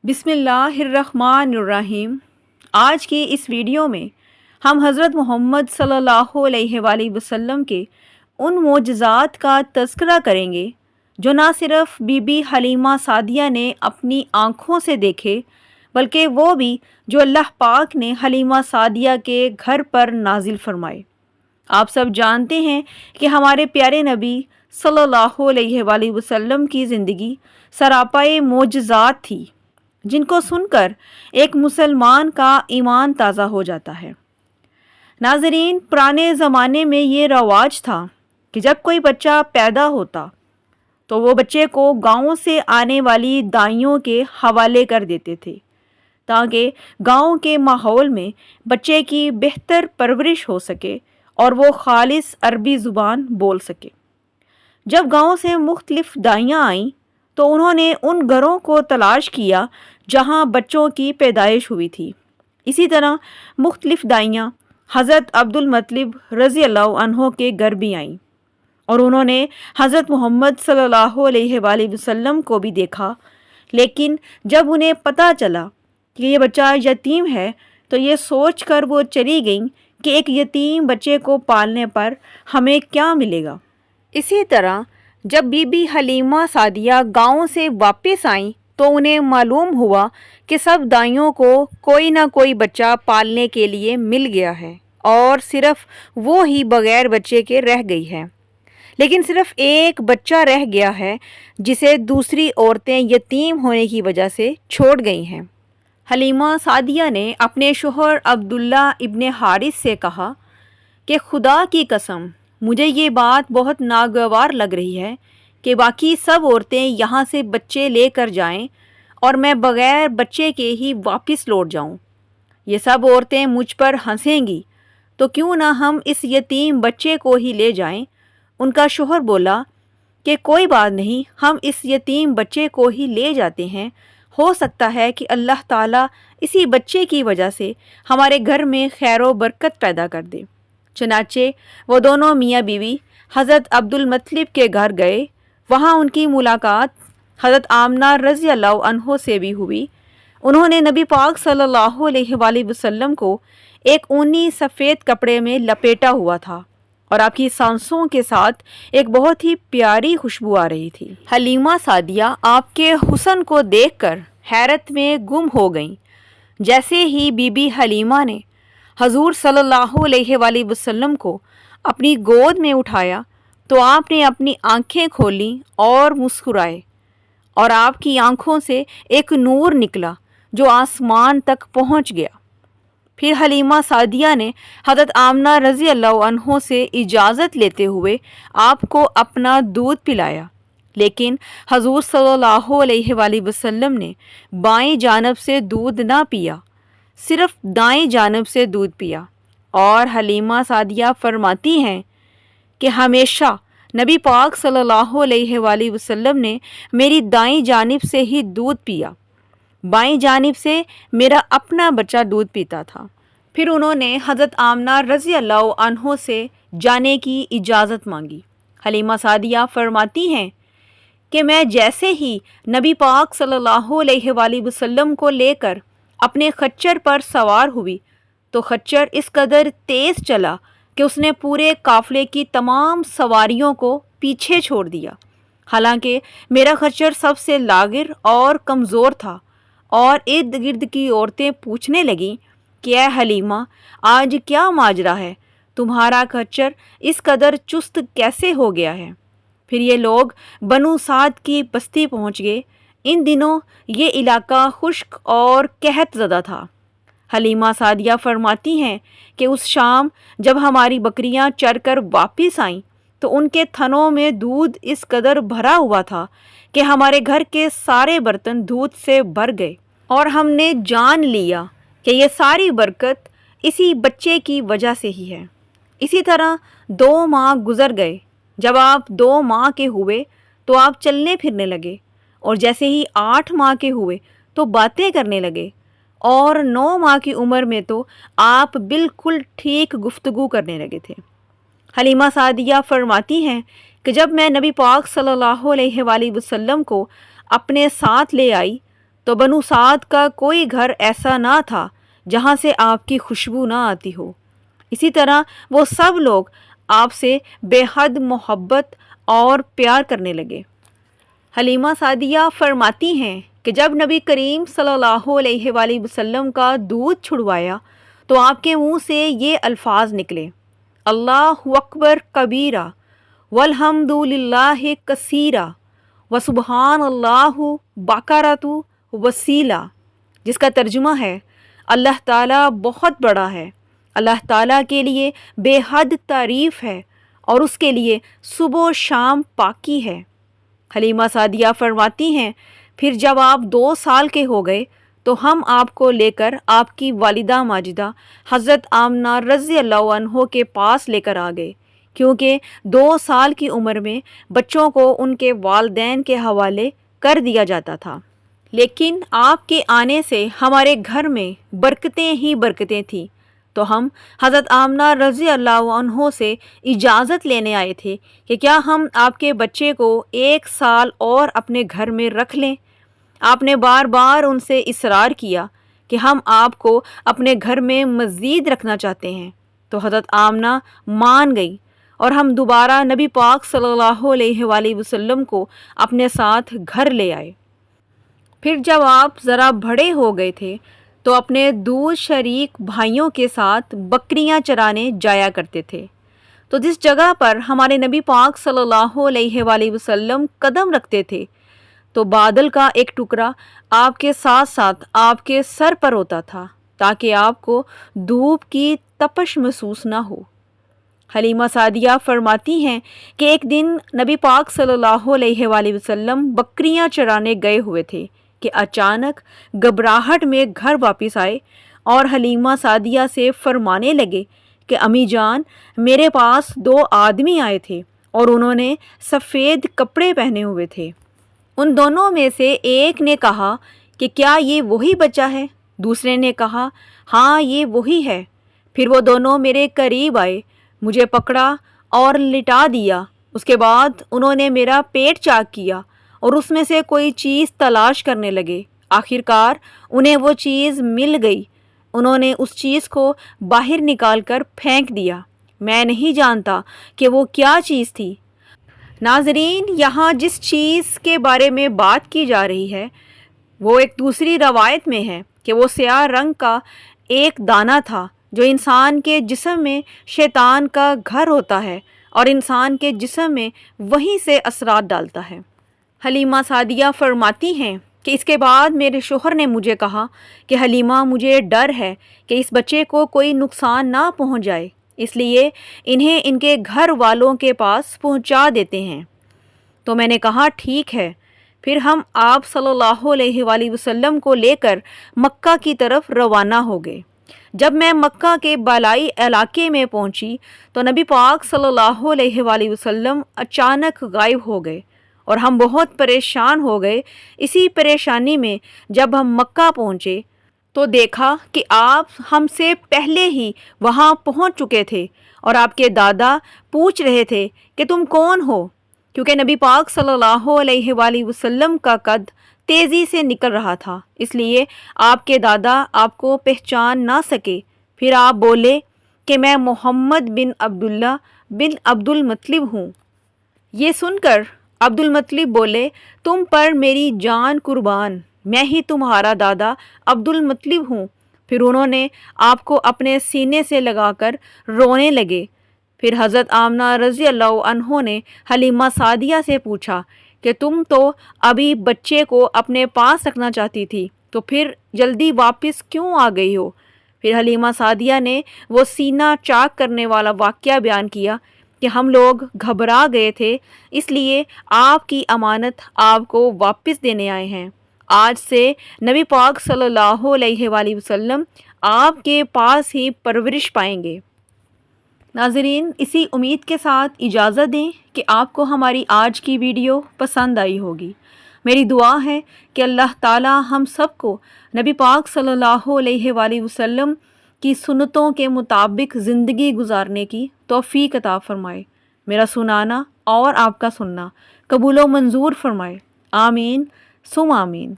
بسم اللہ الرحمن الرحیم۔ آج کی اس ویڈیو میں ہم حضرت محمد صلی اللہ علیہ وآلہ وسلم کے ان معجزات کا تذکرہ کریں گے جو نہ صرف بی بی حلیمہ سعدیہ نے اپنی آنکھوں سے دیکھے بلکہ وہ بھی جو اللہ پاک نے حلیمہ سعدیہ کے گھر پر نازل فرمائے۔ آپ سب جانتے ہیں کہ ہمارے پیارے نبی صلی اللہ علیہ وآلہ وسلم کی زندگی سراپائے معجزات تھی جن کو سن کر ایک مسلمان کا ایمان تازہ ہو جاتا ہے۔ ناظرین، پرانے زمانے میں یہ رواج تھا کہ جب کوئی بچہ پیدا ہوتا تو وہ بچے کو گاؤں سے آنے والی دائیوں کے حوالے کر دیتے تھے تاکہ گاؤں کے ماحول میں بچے کی بہتر پرورش ہو سکے اور وہ خالص عربی زبان بول سکے۔ جب گاؤں سے مختلف دائیاں آئیں تو انہوں نے ان گھروں کو تلاش کیا جہاں بچوں کی پیدائش ہوئی تھی۔ اسی طرح مختلف دائیاں حضرت عبد المطلب رضی اللہ عنہ کے گھر بھی آئیں اور انہوں نے حضرت محمد صلی اللہ علیہ وآلہ وسلم کو بھی دیکھا، لیکن جب انہیں پتہ چلا کہ یہ بچہ یتیم ہے تو یہ سوچ کر وہ چلی گئیں کہ ایک یتیم بچے کو پالنے پر ہمیں کیا ملے گا۔ اسی طرح جب بی بی حلیمہ سعدیہ گاؤں سے واپس آئیں تو انہیں معلوم ہوا کہ سب دائیوں کو کوئی نہ کوئی بچہ پالنے کے لیے مل گیا ہے اور صرف وہ ہی بغیر بچے کے رہ گئی ہے، لیکن صرف ایک بچہ رہ گیا ہے جسے دوسری عورتیں یتیم ہونے کی وجہ سے چھوڑ گئی ہیں۔ حلیمہ سعدیہ نے اپنے شوہر عبداللہ ابن حارث سے کہا کہ خدا کی قسم مجھے یہ بات بہت ناگوار لگ رہی ہے کہ باقی سب عورتیں یہاں سے بچے لے کر جائیں اور میں بغیر بچے کے ہی واپس لوٹ جاؤں۔ یہ سب عورتیں مجھ پر ہنسیں گی، تو کیوں نہ ہم اس یتیم بچے کو ہی لے جائیں۔ ان کا شوہر بولا کہ کوئی بات نہیں، ہم اس یتیم بچے کو ہی لے جاتے ہیں، ہو سکتا ہے کہ اللہ تعالیٰ اسی بچے کی وجہ سے ہمارے گھر میں خیر و برکت پیدا کر دے۔ چنانچہ وہ دونوں میاں بیوی حضرت عبد المطلب کے گھر گئے۔ وہاں ان کی ملاقات حضرت آمنہ رضی اللہ عنہ سے بھی ہوئی۔ انہوں نے نبی پاک صلی اللہ علیہ وآلہ وسلم کو ایک اونی سفید کپڑے میں لپیٹا ہوا تھا اور آپ کی سانسوں کے ساتھ ایک بہت ہی پیاری خوشبو آ رہی تھی۔ حلیمہ سعدیہ آپ کے حسن کو دیکھ کر حیرت میں گم ہو گئیں۔ جیسے ہی بی بی حلیمہ نے حضور صلی اللہ علیہ وآلہ وسلم کو اپنی گود میں اٹھایا تو آپ نے اپنی آنکھیں کھولیں اور مسکرائے، اور آپ کی آنکھوں سے ایک نور نکلا جو آسمان تک پہنچ گیا۔ پھر حلیمہ سعدیہ نے حضرت آمنہ رضی اللہ عنہ سے اجازت لیتے ہوئے آپ کو اپنا دودھ پلایا، لیکن حضور صلی اللہ علیہ وآلہ وسلم نے بائیں جانب سے دودھ نہ پیا، صرف دائیں جانب سے دودھ پیا۔ اور حلیمہ سعدیہ فرماتی ہیں کہ ہمیشہ نبی پاک صلی اللہ علیہ وآلہ وسلم نے میری دائیں جانب سے ہی دودھ پیا، بائیں جانب سے میرا اپنا بچہ دودھ پیتا تھا۔ پھر انہوں نے حضرت آمنہ رضی اللہ عنہ سے جانے کی اجازت مانگی۔ حلیمہ سعدیہ فرماتی ہیں کہ میں جیسے ہی نبی پاک صلی اللہ علیہ وآلہ وسلم کو لے کر اپنے خچر پر سوار ہوئی تو خچر اس قدر تیز چلا کہ اس نے پورے قافلے کی تمام سواریوں کو پیچھے چھوڑ دیا۔ حالانکہ میرا خچر سب سے لاغر اور کمزور تھا، اور ارد گرد کی عورتیں پوچھنے لگیں کہ اے حلیمہ، آج کیا ماجرا ہے، تمہارا خچر اس قدر چست کیسے ہو گیا ہے؟ پھر یہ لوگ بنو سعد کی بستی پہنچ گئے۔ ان دنوں یہ علاقہ خشک اور قحط زدہ تھا۔ حلیمہ سعدیہ فرماتی ہیں کہ اس شام جب ہماری بکریاں چر کر واپس آئیں تو ان کے تھنوں میں دودھ اس قدر بھرا ہوا تھا کہ ہمارے گھر کے سارے برتن دودھ سے بھر گئے، اور ہم نے جان لیا کہ یہ ساری برکت اسی بچے کی وجہ سے ہی ہے۔ اسی طرح 2 ماہ گزر گئے۔ جب آپ 2 ماہ کے ہوئے تو آپ چلنے پھرنے لگے، اور جیسے ہی 8 ماہ کے ہوئے تو باتیں کرنے لگے، اور 9 ماہ کی عمر میں تو آپ بالکل ٹھیک گفتگو کرنے لگے تھے۔ حلیمہ سعدیہ فرماتی ہیں کہ جب میں نبی پاک صلی اللہ علیہ وآلہ وسلم کو اپنے ساتھ لے آئی تو بنو سعد کا کوئی گھر ایسا نہ تھا جہاں سے آپ کی خوشبو نہ آتی ہو۔ اسی طرح وہ سب لوگ آپ سے بے حد محبت اور پیار کرنے لگے۔ حلیمہ سعدیہ فرماتی ہیں کہ جب نبی کریم صلی اللہ علیہ وآلہ وسلم کا دودھ چھڑوایا تو آپ کے منہ سے یہ الفاظ نکلے: اللہ اکبر کبیرہ والحمد للہ کثیرہ وسبحان اللہ بکرۃ وصیلہ، جس کا ترجمہ ہے اللہ تعالیٰ بہت بڑا ہے، اللہ تعالیٰ کے لیے بے حد تعریف ہے اور اس کے لیے صبح و شام پاکی ہے۔ حلیمہ سعدیہ فرماتی ہیں پھر جب آپ 2 سال کے ہو گئے تو ہم آپ کو لے کر آپ کی والدہ ماجدہ حضرت آمنہ رضی اللہ عنہ کے پاس لے کر آ گئے، کیونکہ 2 سال کی عمر میں بچوں کو ان کے والدین کے حوالے کر دیا جاتا تھا۔ لیکن آپ کے آنے سے ہمارے گھر میں برکتیں ہی برکتیں تھیں، تو ہم حضرت آمنہ رضی اللہ عنہ سے اجازت لینے آئے تھے کہ کیا ہم آپ کے بچے کو 1 سال اور اپنے گھر میں رکھ لیں۔ آپ نے بار بار ان سے اصرار کیا کہ ہم آپ کو اپنے گھر میں مزید رکھنا چاہتے ہیں، تو حضرت آمنہ مان گئی اور ہم دوبارہ نبی پاک صلی اللہ علیہ وآلہ وسلم کو اپنے ساتھ گھر لے آئے۔ پھر جب آپ ذرا بڑے ہو گئے تھے تو اپنے دور شریک بھائیوں کے ساتھ بکریاں چرانے جایا کرتے تھے، تو جس جگہ پر ہمارے نبی پاک صلی اللہ علیہ وآلہ وسلم قدم رکھتے تھے تو بادل کا ایک ٹکڑا آپ کے ساتھ ساتھ آپ کے سر پر ہوتا تھا تاکہ آپ کو دھوپ کی تپش محسوس نہ ہو۔ حلیمہ سعدیہ فرماتی ہیں کہ ایک دن نبی پاک صلی اللہ علیہ وآلہ وسلم بکریاں چرانے گئے ہوئے تھے کہ اچانک گھبراہٹ میں گھر واپس آئے اور حلیمہ سعدیہ سے فرمانے لگے کہ امی جان، میرے پاس 2 آدمی آئے تھے اور انہوں نے سفید کپڑے پہنے ہوئے تھے۔ ان دونوں میں سے ایک نے کہا کہ کیا یہ وہی بچہ ہے؟ دوسرے نے کہا ہاں یہ وہی ہے۔ پھر وہ دونوں میرے قریب آئے، مجھے پکڑا اور لٹا دیا۔ اس کے بعد انہوں نے میرا پیٹ چاک کیا اور اس میں سے کوئی چیز تلاش کرنے لگے۔ آخرکار انہیں وہ چیز مل گئی۔ انہوں نے اس چیز کو باہر نکال کر پھینک دیا۔ میں نہیں جانتا کہ وہ کیا چیز تھی۔ ناظرین، یہاں جس چیز کے بارے میں بات کی جا رہی ہے وہ ایک دوسری روایت میں ہے کہ وہ سیاہ رنگ کا ایک دانہ تھا جو انسان کے جسم میں شیطان کا گھر ہوتا ہے اور انسان کے جسم میں وہیں سے اثرات ڈالتا ہے۔ حلیمہ سعدیہ فرماتی ہیں کہ اس کے بعد میرے شوہر نے مجھے کہا کہ حلیمہ، مجھے ڈر ہے کہ اس بچے کو کوئی نقصان نہ پہنچ جائے، اس لیے انہیں ان کے گھر والوں کے پاس پہنچا دیتے ہیں۔ تو میں نے کہا ٹھیک ہے۔ پھر ہم آپ صلی اللہ علیہ وآلہ وسلم کو لے کر مکہ کی طرف روانہ ہو گئے۔ جب میں مکہ کے بالائی علاقے میں پہنچی تو نبی پاک صلی اللہ علیہ وآلہ وسلم اچانک غائب ہو گئے اور ہم بہت پریشان ہو گئے۔ اسی پریشانی میں جب ہم مکہ پہنچے تو دیکھا کہ آپ ہم سے پہلے ہی وہاں پہنچ چکے تھے اور آپ کے دادا پوچھ رہے تھے کہ تم کون ہو، کیونکہ نبی پاک صلی اللہ علیہ وآلہ وسلم کا قد تیزی سے نکل رہا تھا، اس لیے آپ کے دادا آپ کو پہچان نہ سکے۔ پھر آپ بولے کہ میں محمد بن عبداللہ بن عبد المطلب ہوں۔ یہ سن کر عبد المطلب بولے تم پر میری جان قربان، میں ہی تمہارا دادا عبد المطلب ہوں۔ پھر انہوں نے آپ کو اپنے سینے سے لگا کر رونے لگے۔ پھر حضرت آمنہ رضی اللہ عنہ نے حلیمہ سعدیہ سے پوچھا کہ تم تو ابھی بچے کو اپنے پاس رکھنا چاہتی تھی، تو پھر جلدی واپس کیوں آ گئی ہو؟ پھر حلیمہ سعدیہ نے وہ سینہ چاک کرنے والا واقعہ بیان کیا کہ ہم لوگ گھبرا گئے تھے، اس لیے آپ کی امانت آپ کو واپس دینے آئے ہیں۔ آج سے نبی پاک صلی اللہ علیہ وآلہ وسلم آپ کے پاس ہی پرورش پائیں گے۔ ناظرین، اسی امید کے ساتھ اجازت دیں کہ آپ کو ہماری آج کی ویڈیو پسند آئی ہوگی۔ میری دعا ہے کہ اللہ تعالی ہم سب کو نبی پاک صلی اللہ علیہ وآلہ وسلم کی سنتوں کے مطابق زندگی گزارنے کی توفیق عطا فرمائے۔ میرا سنانا اور آپ کا سننا قبول و منظور فرمائے۔ آمین ثم آمین۔